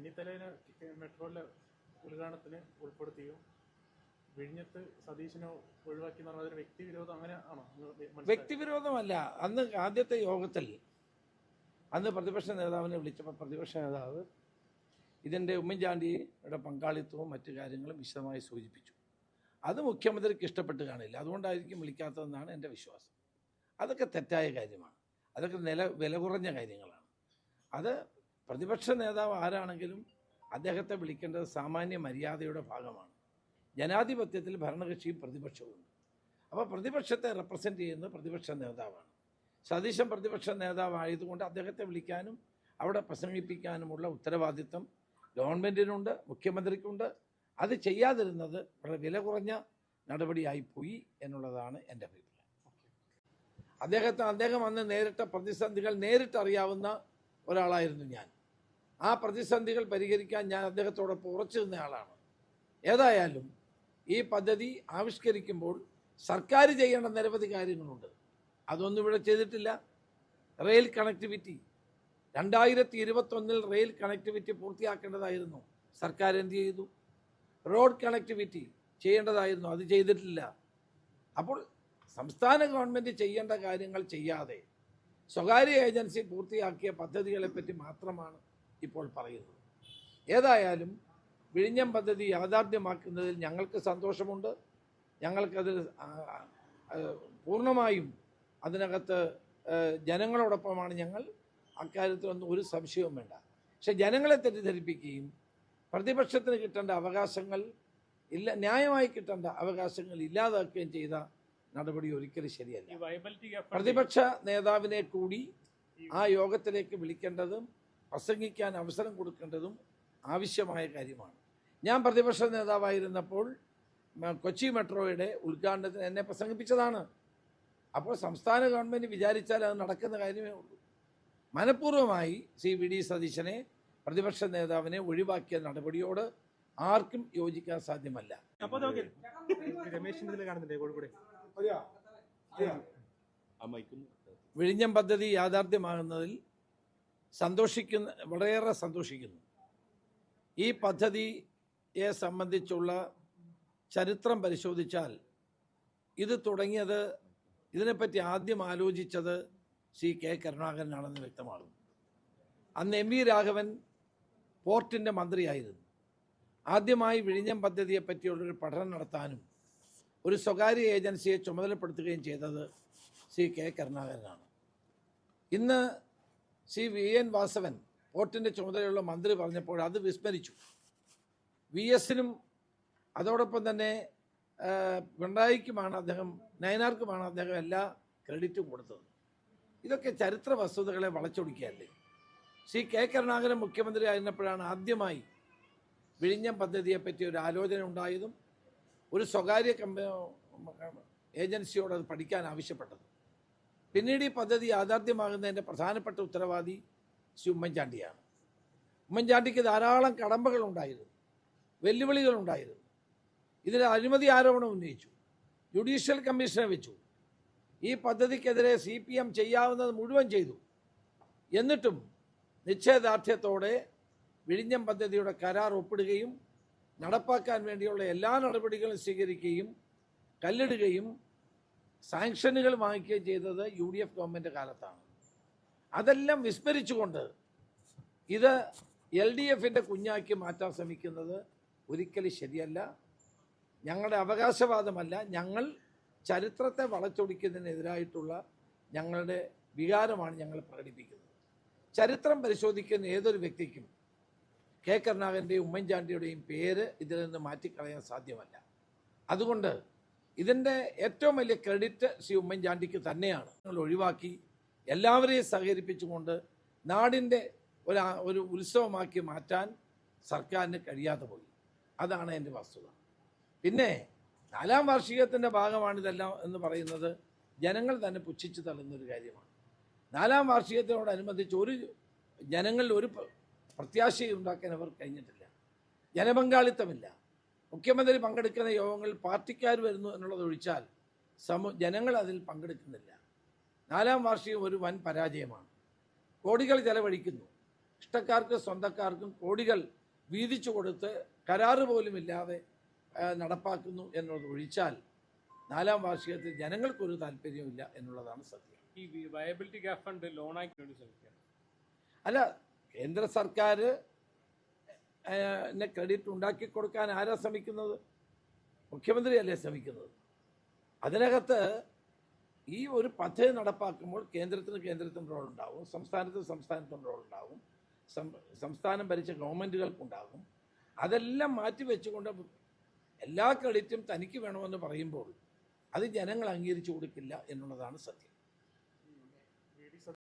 ചെന്നിത്തലേനെ മെട്രോയിലെ ഉദ്ഘാടനത്തിന് ഉൾപ്പെടുത്തിയോ വിഴിഞ്ഞത്ത് സതീശനോ ഒഴിവാക്കി എന്ന് പറഞ്ഞാൽ വ്യക്തിവിരോധം അങ്ങനെ ആണോ? വ്യക്തിവിരോധമല്ല. അന്ന് ആദ്യത്തെ യോഗത്തിൽ അന്ന് പ്രതിപക്ഷ നേതാവിനെ വിളിച്ചപ്പോൾ പ്രതിപക്ഷ നേതാവ് ഇതിൻ്റെ ഉമ്മൻചാണ്ടിയുടെ പങ്കാളിത്തവും മറ്റു കാര്യങ്ങളും വിശദമായി സൂചിപ്പിച്ചു. അത് മുഖ്യമന്ത്രിക്ക് ഇഷ്ടപ്പെട്ട് കാണില്ല, അതുകൊണ്ടായിരിക്കും വിളിക്കാത്തതെന്നാണ് എൻ്റെ വിശ്വാസം. അതൊക്കെ തെറ്റായ കാര്യമാണ്, അതൊക്കെ വില കുറഞ്ഞ കാര്യങ്ങളാണ്. അത് പ്രതിപക്ഷ നേതാവ് ആരാണെങ്കിലും അദ്ദേഹത്തെ വിളിക്കേണ്ടത് സാമാന്യ മര്യാദയുടെ ഭാഗമാണ്. ജനാധിപത്യത്തിൽ ഭരണകക്ഷിയും പ്രതിപക്ഷവുമുണ്ട്. അപ്പോൾ പ്രതിപക്ഷത്തെ റെപ്രസെൻ്റ് ചെയ്യുന്നത് പ്രതിപക്ഷ നേതാവാണ്. സതീശൻ പ്രതിപക്ഷ നേതാവായതുകൊണ്ട് അദ്ദേഹത്തെ വിളിക്കാനും അവിടെ പ്രസംഗിപ്പിക്കാനുമുള്ള ഉത്തരവാദിത്വം ഗവൺമെൻറ്റിനുണ്ട്, മുഖ്യമന്ത്രിക്കുണ്ട്. അത് ചെയ്യാതിരുന്നത് വളരെ വില കുറഞ്ഞ നടപടിയായിപ്പോയി എന്നുള്ളതാണ് എൻ്റെ അഭിപ്രായം. അദ്ദേഹം അന്ന് നേരിട്ട പ്രതിസന്ധികൾ നേരിട്ടറിയാവുന്ന ഒരാളായിരുന്നു ഞാൻ. ആ പ്രതിസന്ധികൾ പരിഹരിക്കാൻ ഞാൻ അദ്ദേഹത്തോടൊപ്പം ഉറച്ചു നിന്ന ആളാണ്. ഏതായാലും ഈ പദ്ധതി ആവിഷ്കരിക്കുമ്പോൾ സർക്കാർ ചെയ്യേണ്ട നിരവധി കാര്യങ്ങളുണ്ട്, അതൊന്നും ഇവിടെ ചെയ്തിട്ടില്ല. റെയിൽ കണക്ടിവിറ്റി 2021 റെയിൽ കണക്ടിവിറ്റി പൂർത്തിയാക്കേണ്ടതായിരുന്നു, സർക്കാർ എന്ത് ചെയ്തു? റോഡ് കണക്ടിവിറ്റി ചെയ്യേണ്ടതായിരുന്നു, അത് ചെയ്തിട്ടില്ല. അപ്പോൾ സംസ്ഥാന ഗവൺമെൻറ് ചെയ്യേണ്ട കാര്യങ്ങൾ ചെയ്യാതെ സ്വകാര്യ ഏജൻസി പൂർത്തിയാക്കിയ പദ്ധതികളെപ്പറ്റി മാത്രമാണ് ഇപ്പോൾ പറയുന്നത്. ഏതായാലും വിഴിഞ്ഞം പദ്ധതി യാഥാർത്ഥ്യമാക്കുന്നതിൽ ഞങ്ങൾക്ക് സന്തോഷമുണ്ട്. ഞങ്ങൾക്കത് പൂർണ്ണമായും അതിനകത്ത് ജനങ്ങളോടൊപ്പമാണ് ഞങ്ങൾ. അക്കാര്യത്തിലൊന്നും ഒരു സംശയവും വേണ്ട. പക്ഷെ ജനങ്ങളെ തെറ്റിദ്ധരിപ്പിക്കുകയും പ്രതിപക്ഷത്തിന് കിട്ടേണ്ട അവകാശങ്ങൾ ന്യായമായി കിട്ടേണ്ട അവകാശങ്ങൾ ഇല്ലാതാക്കുകയും ചെയ്ത നടപടി ഒരിക്കലും ശരിയല്ല. പ്രതിപക്ഷ നേതാവിനെ കൂടി ആ യോഗത്തിലേക്ക് വിളിക്കേണ്ടതും പ്രസംഗിക്കാൻ അവസരം കൊടുക്കേണ്ടതും ആവശ്യമായ കാര്യമാണ്. ഞാൻ പ്രതിപക്ഷ നേതാവായിരുന്നപ്പോൾ കൊച്ചി മെട്രോയുടെ ഉദ്ഘാടനത്തിന് എന്നെ പ്രസംഗിപ്പിച്ചതാണ്. അപ്പോൾ സംസ്ഥാന ഗവൺമെൻറ് വിചാരിച്ചാൽ അത് നടക്കുന്ന കാര്യമേ ഉള്ളൂ. മനഃപൂർവ്വമായി വി സതീശനെ പ്രതിപക്ഷ നേതാവിനെ ഒഴിവാക്കിയ നടപടിയോട് ആർക്കും യോജിക്കാൻ സാധ്യമല്ല. വിഴിഞ്ഞം പദ്ധതി യാഥാർത്ഥ്യമാകുന്നതിൽ വളരെയേറെ സന്തോഷിക്കുന്നു. ഈ പദ്ധതിയെ സംബന്ധിച്ചുള്ള ചരിത്രം പരിശോധിച്ചാൽ ഇത് തുടങ്ങിയത്, ഇതിനെപ്പറ്റി ആദ്യം ആലോചിച്ചത് കെ കരുണാകരനാണെന്ന് വ്യക്തമാകും. അന്ന് വി രാഘവൻ പോർട്ടിൻ്റെ മന്ത്രിയായിരുന്നു. ആദ്യമായി വിഴിഞ്ഞം പദ്ധതിയെപ്പറ്റിയുള്ളൊരു പഠനം നടത്താനും ഒരു സ്വകാര്യ ഏജൻസിയെ ചുമതലപ്പെടുത്തുകയും ചെയ്തത് കെ കരുണാകരനാണ്. ഇന്ന് VN വാസവൻ പോർട്ടിൻ്റെ ചുമതലയുള്ള മന്ത്രി പറഞ്ഞപ്പോൾ അത് വിസ്മരിച്ചു. VSനും അതോടൊപ്പം തന്നെ പിണറായിക്കുമാണ് നയനാർക്കുമാണ് അദ്ദേഹം എല്ലാ ക്രെഡിറ്റും കൊടുത്തത്. ഇതൊക്കെ ചരിത്ര വസ്തുതകളെ വളച്ചൊടിക്കുകയല്ലേ? കെ കരുണാകരൻ മുഖ്യമന്ത്രി ആയിരുന്നപ്പോഴാണ് ആദ്യമായി വിഴിഞ്ഞം പദ്ധതിയെപ്പറ്റി ഒരു ആലോചന ഉണ്ടായതും ഒരു സ്വകാര്യ ഏജൻസിയോട് അത് പഠിക്കാൻ ആവശ്യപ്പെട്ടത്. പിന്നീട് ഈ പദ്ധതി യാഥാർത്ഥ്യമാകുന്നതിൻ്റെ പ്രധാനപ്പെട്ട ഉത്തരവാദി ഉമ്മൻചാണ്ടിയാണ്. ഉമ്മൻചാണ്ടിക്ക് ധാരാളം കടമ്പകളുണ്ടായിരുന്നു, വെല്ലുവിളികളുണ്ടായിരുന്നു. ഇതിൽ അഴിമതി ആരോപണം ഉന്നയിച്ചു, ജുഡീഷ്യൽ കമ്മീഷനെ വെച്ചു, ഈ പദ്ധതിക്കെതിരെ CPM ചെയ്യാവുന്നത് മുഴുവൻ ചെയ്തു. എന്നിട്ടും നിശ്ചയദാർഢ്യത്തോടെ വിഴിഞ്ഞം പദ്ധതിയുടെ കരാർ ഒപ്പിടുകയും നടപ്പാക്കാൻ വേണ്ടിയുള്ള എല്ലാ നടപടികളും സ്വീകരിക്കുകയും കല്ലിടുകയും സാങ്ഷനുകൾ വാങ്ങിക്കുകയും ചെയ്തത് UDF ഗവൺമെൻറ് കാലത്താണ്. അതെല്ലാം വിസ്മരിച്ചുകൊണ്ട് ഇത് LDFൻ്റെ കുഞ്ഞാക്കി മാറ്റാൻ ശ്രമിക്കുന്നത് ഒരിക്കലും ശരിയല്ല. ഞങ്ങളുടെ അവകാശവാദമല്ല, ഞങ്ങൾ ചരിത്രത്തെ വളച്ചൊടിക്കുന്നതിനെതിരായിട്ടുള്ള ഞങ്ങളുടെ വികാരമാണ് ഞങ്ങൾ പ്രകടിപ്പിക്കുന്നത്. ചരിത്രം പരിശോധിക്കുന്ന ഏതൊരു വ്യക്തിക്കും കെ കരുണാകരൻ്റെയും ഉമ്മൻചാണ്ടിയുടെയും പേര് ഇതിൽ നിന്ന് മാറ്റിക്കളയാൻ സാധ്യമല്ല. അതുകൊണ്ട് ഇതിൻ്റെ ഏറ്റവും വലിയ ക്രെഡിറ്റ് ഉമ്മൻചാണ്ടിക്ക് തന്നെയാണ്. ഞങ്ങൾ ഒഴിവാക്കി എല്ലാവരെയും സഹകരിപ്പിച്ചുകൊണ്ട് നാടിൻ്റെ ഒരു ഉത്സവമാക്കി മാറ്റാൻ സർക്കാരിന് കഴിയാതെ പോയി. അതാണ് എൻ്റെ വസ്തുത. പിന്നെ 4ാം വാർഷികത്തിൻ്റെ ഭാഗമാണിതെല്ലാം എന്ന് പറയുന്നത് ജനങ്ങൾ തന്നെ പുച്ഛിച്ച് തള്ളുന്നൊരു കാര്യമാണ്. 4ാം വാർഷികത്തിനോടനുബന്ധിച്ച് ജനങ്ങളിൽ ഒരു പ്രത്യാശയും ഉണ്ടാക്കാൻ അവർ കഴിഞ്ഞിട്ടില്ല. ജനപങ്കാളിത്തമില്ല. മുഖ്യമന്ത്രി പങ്കെടുക്കുന്ന യോഗങ്ങളിൽ പാർട്ടിക്കാർ വരുന്നു എന്നുള്ളത് ഒഴിച്ചാൽ ജനങ്ങൾ അതിൽ പങ്കെടുക്കുന്നില്ല. 4ാം വാർഷികം ഒരു വൻ പരാജയമാണ്. കോടികൾ ചെലവഴിക്കുന്നു, ഇഷ്ടക്കാർക്കും സ്വന്തക്കാർക്കും കോടികൾ വീതിച്ചു കൊടുത്ത് കരാറ് പോലുമില്ലാതെ നടപ്പാക്കുന്നു എന്നത് ഒഴിച്ചാൽ 4ാം വാർഷികത്തിൽ ജനങ്ങൾക്കൊരു താല്പര്യമില്ല എന്നുള്ളതാണ് സത്യം. ഈ വയബിലിറ്റി ഗ്യാപ് ഫണ്ട് ലോണാക്കി വേണ്ടി ശ്രമിക്കുക. അല്ല, കേന്ദ്ര സർക്കാർ ക്രെഡിറ്റ് ഉണ്ടാക്കി കൊടുക്കാൻ ആരാ ശ്രമിക്കുന്നത്? മുഖ്യമന്ത്രിയല്ലേ ശ്രമിക്കുന്നത്. അതിനകത്ത് ഈ ഒരു പദ്ധതി നടപ്പാക്കുമ്പോൾ കേന്ദ്രത്തിന് റോൾ ഉണ്ടാവും, സംസ്ഥാനത്തിന് റോൾ ഉണ്ടാവും, സംസ്ഥാനം ഭരിച്ച ഗവൺമെൻറ്റുകൾക്കുണ്ടാകും. അതെല്ലാം മാറ്റി വെച്ചുകൊണ്ട് എല്ലാ ക്രെഡിറ്റും തനിക്ക് വേണമെന്ന് പറയുമ്പോൾ അത് ജനങ്ങൾ അംഗീകരിച്ചു കൊടുക്കില്ല എന്നുള്ളതാണ് സത്യം.